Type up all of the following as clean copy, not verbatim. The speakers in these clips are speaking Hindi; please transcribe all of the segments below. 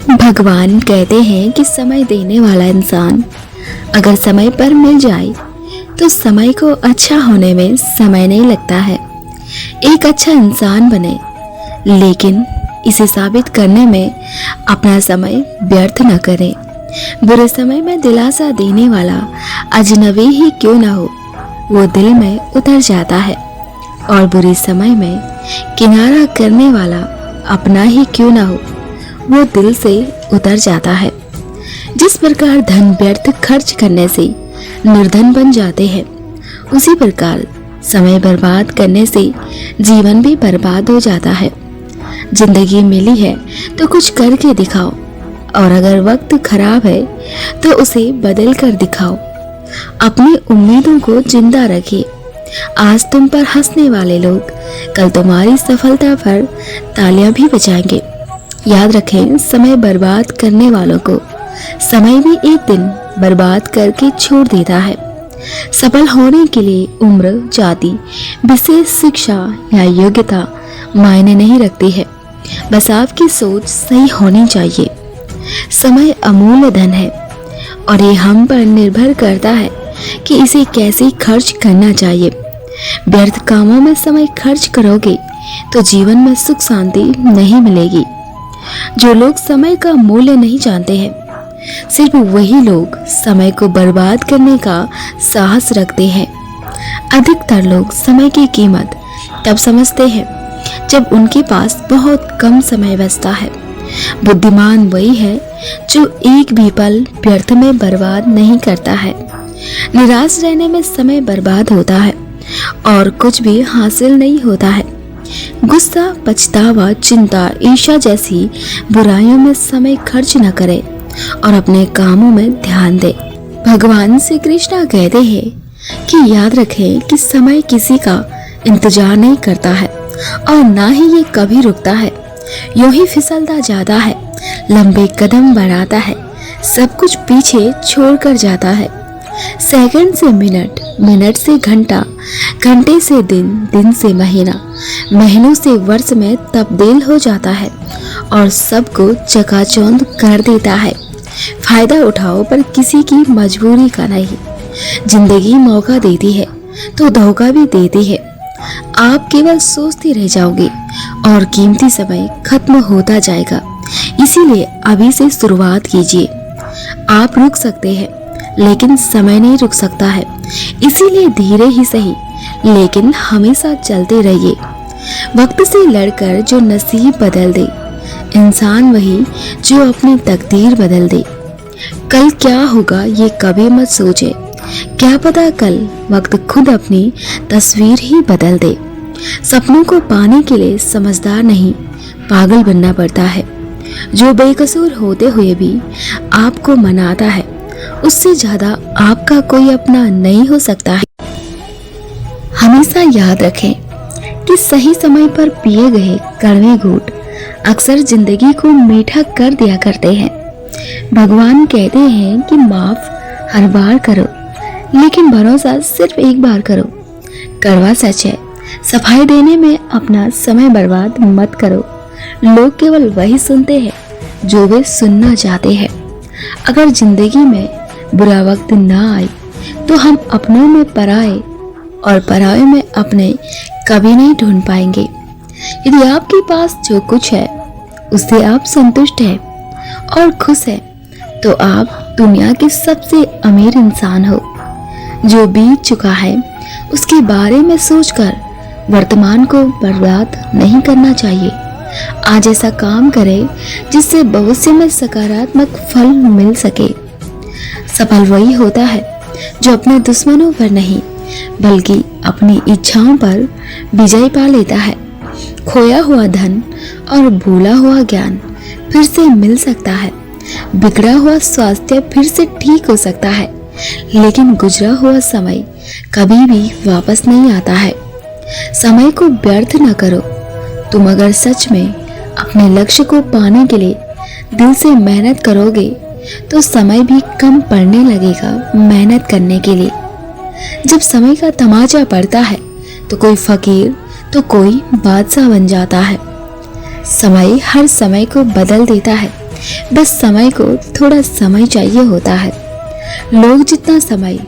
भगवान कहते हैं कि समय देने वाला इंसान अगर समय पर मिल जाए तो समय को अच्छा होने में समय नहीं लगता है। एक अच्छा इंसान बने, लेकिन इसे साबित करने में अपना समय व्यर्थ न करें। बुरे समय में दिलासा देने वाला अजनबी ही क्यों ना हो, वो दिल में उतर जाता है, और बुरे समय में किनारा करने वाला अपना ही क्यों ना हो, वो दिल से उतर जाता है। जिस प्रकार धन व्यर्थ खर्च करने से निर्धन बन जाते हैं, उसी प्रकार समय बर्बाद करने से जीवन भी बर्बाद हो जाता है। जिंदगी मिली है तो कुछ करके दिखाओ, और अगर वक्त खराब है तो उसे बदल कर दिखाओ। अपनी उम्मीदों को जिंदा रखिए। आज तुम पर हंसने वाले लोग कल तुम्हारी सफलता पर तालियां भी बजाएंगे। याद रखें, समय बर्बाद करने वालों को समय भी एक दिन बर्बाद करके छोड़ देता है। सफल होने के लिए उम्र, जाति, विशेष शिक्षा या योग्यता मायने नहीं रखती है, बस आपकी सोच सही होनी चाहिए। समय अमूल्य धन है, और ये हम पर निर्भर करता है कि इसे कैसे खर्च करना चाहिए। व्यर्थ कामों में समय खर्च करोगे तो जीवन में सुख शांति नहीं मिलेगी। जो लोग समय का मूल्य नहीं जानते हैं, सिर्फ वही लोग समय को बर्बाद करने का साहस रखते हैं। अधिकतर लोग समय की कीमत तब समझते हैं जब उनके पास बहुत कम समय बचता है। बुद्धिमान वही है जो एक भी पल व्यर्थ में बर्बाद नहीं करता है। निराश रहने में समय बर्बाद होता है और कुछ भी हासिल नहीं होता है। गुस्सा, पछतावा, चिंता, ईर्ष्या जैसी बुराइयों में समय खर्च न करें और अपने कामों में ध्यान दें। भगवान श्री कृष्ण कहते हैं कि याद रखें कि समय किसी का इंतजार नहीं करता है, और ना ही ये कभी रुकता है। यूं ही फिसलता जाता है, लंबे कदम बढ़ाता है, सब कुछ पीछे छोड़कर जाता है। सेकंड से मिनट, मिनट से घंटा, घंटे से दिन, दिन से महीना, महीनों से वर्ष में तब्दील हो जाता है और सबको चकाचौंध कर देता है। फायदा उठाओ, पर किसी की मजबूरी का नहीं। जिंदगी मौका देती है तो धोखा भी देती है। आप केवल सोचते रह जाओगे और कीमती समय खत्म होता जाएगा। इसीलिए अभी से शुरुआत कीजिए। आप रुक सकते हैं, लेकिन समय नहीं रुक सकता है। इसीलिए धीरे ही सही, लेकिन हमेशा चलते रहिए। वक्त से लड़कर जो नसीब बदल दे, इंसान वही जो अपनी तकदीर बदल दे। कल क्या होगा ये कभी मत सोचे, क्या पता कल वक्त खुद अपनी तस्वीर ही बदल दे। सपनों को पाने के लिए समझदार नहीं, पागल बनना पड़ता है। जो बेकसूर होते हुए भी आपको मनाता है, उससे ज्यादा आपका कोई अपना नहीं हो सकता है। हमेशा याद रखें कि सही समय पर पिए गए कड़वे घूंट अक्सर जिंदगी को मीठा कर दिया करते हैं। भगवान कहते हैं कि माफ हर बार करो, लेकिन भरोसा सिर्फ एक बार करो। कड़वा सच है, सफाई देने में अपना समय बर्बाद मत करो। लोग केवल वही सुनते हैं जो वे सुनना चाहते हैं। अगर जिंदगी में बुरा वक्त ना आए तो हम अपनों में पराए और पराए में अपने कभी नहीं ढूंढ पाएंगे। यदि आपके पास जो कुछ है उससे आप संतुष्ट हैं और खुश हैं, तो आप दुनिया के सबसे अमीर इंसान हो। जो बीत चुका है उसके बारे में सोचकर वर्तमान को बर्बाद नहीं करना चाहिए। आज ऐसा काम करें जिससे भविष्य में सकारात्मक फल मिल सके। सफल वही होता है जो अपने दुश्मनों पर नहीं, बल्कि अपनी इच्छाओं पर विजय पा लेता है। खोया हुआ धन और भूला हुआ ज्ञान फिर से मिल सकता है। बिगड़ा हुआ स्वास्थ्य फिर से ठीक हो सकता है, लेकिन गुजरा हुआ समय कभी भी वापस नहीं आता है। समय को व्यर्थ न करो। तुम अगर सच में अपने लक्ष्य को पाने के लिए दिल से मेहनत करोगे तो समय भी कम पड़ने लगेगा मेहनत करने के लिए। जब समय का तमाचा पड़ता है तो कोई फकीर तो कोई बादशाह बन जाता है। समय हर समय को बदल देता है, बस समय को थोड़ा समय चाहिए होता है। लोग जितना समय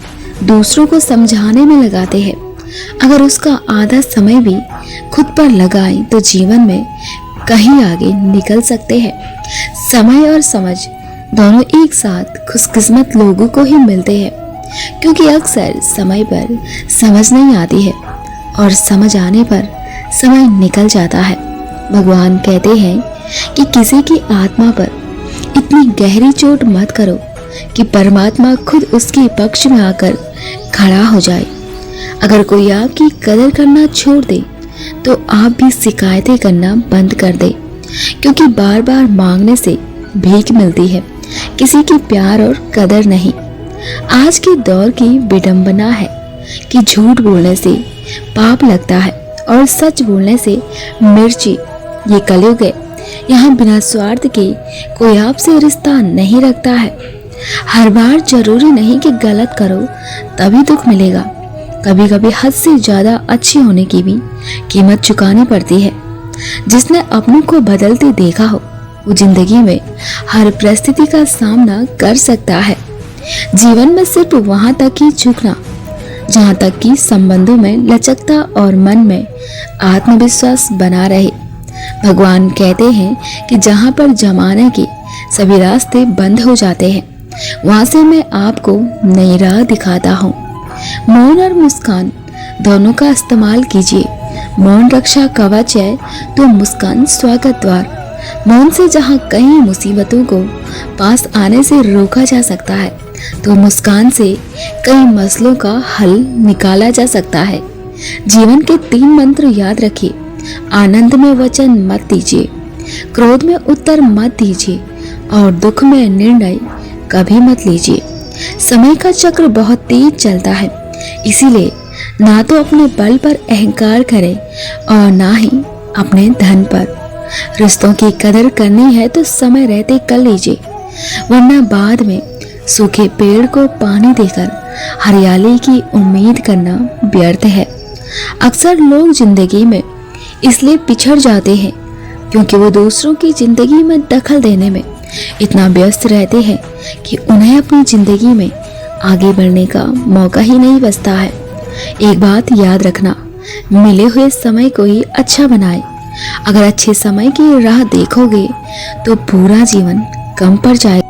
दूसरों को समझाने में लगाते हैं, अगर उसका आधा समय भी खुद पर लगाएं तो जीवन में कहीं आगे निकल सकते हैं। समय और समझ दोनों एक साथ खुशकिस्मत लोगों को ही मिलते हैं, क्योंकि अक्सर समय पर समझ नहीं आती है और समझ आने पर समय निकल जाता है। भगवान कहते हैं कि किसी की आत्मा पर इतनी गहरी चोट मत करो कि परमात्मा खुद उसके पक्ष में आकर खड़ा हो जाए। अगर कोई आपकी कदर करना छोड़ दे तो आप भी शिकायतें करना बंद कर दे, क्योंकि बार बार मांगने से भीख मिलती है, किसी की प्यार और कदर नहीं। आज के दौर की विडंबना है कि झूठ बोलने से पाप लगता है और सच बोलने से मिर्ची। ये कलयुग है, यहाँ बिना स्वार्थ के कोई आपसे रिश्ता नहीं रखता है। हर बार जरूरी नहीं कि गलत करो तभी दुख मिलेगा, कभी कभी हद से ज्यादा अच्छी होने की भी कीमत चुकानी पड़ती है। जिसने अपनों को बदलते देखा हो वो जिंदगी में हर परिस्थिति का सामना कर सकता है। जीवन में सिर्फ वहां तक ही झुकना जहां तक कि संबंधों में लचकता और मन में आत्मविश्वास बना रहे। भगवान कहते हैं कि जहां पर जमाने के सभी रास्ते बंद हो जाते हैं, वहां से मैं आपको नई राह दिखाता हूँ। मौन और मुस्कान दोनों का इस्तेमाल कीजिए। मौन रक्षा कवच है तो मुस्कान स्वागत द्वार। मौन से जहाँ कई मुसीबतों को पास आने से रोका जा सकता है, तो मुस्कान से कई मसलों का हल निकाला जा सकता है। जीवन के 3 मंत्र याद रखिए। आनंद में वचन मत दीजिए, क्रोध में उत्तर मत दीजिए और दुख में निर्णय कभी मत लीजिए। समय का चक्र बहुत तेज चलता है, इसीलिए ना तो अपने बल पर अहंकार करें और ना ही अपने धन पर। रिश्तों की कदर करनी है तो समय रहते कर लीजिए, वरना बाद में सूखे पेड़ को पानी देकर हरियाली की उम्मीद करना व्यर्थ है। अक्सर लोग जिंदगी में इसलिए पिछड़ जाते हैं क्योंकि वो दूसरों की जिंदगी में दखल देने में इतना व्यस्त रहते हैं कि उन्हें अपनी जिंदगी में आगे बढ़ने का मौका ही नहीं बचता है। एक बात याद रखना, मिले हुए समय को ही अच्छा बनाए। अगर अच्छे समय की राह देखोगे तो पूरा जीवन कम पड़ जाएगा।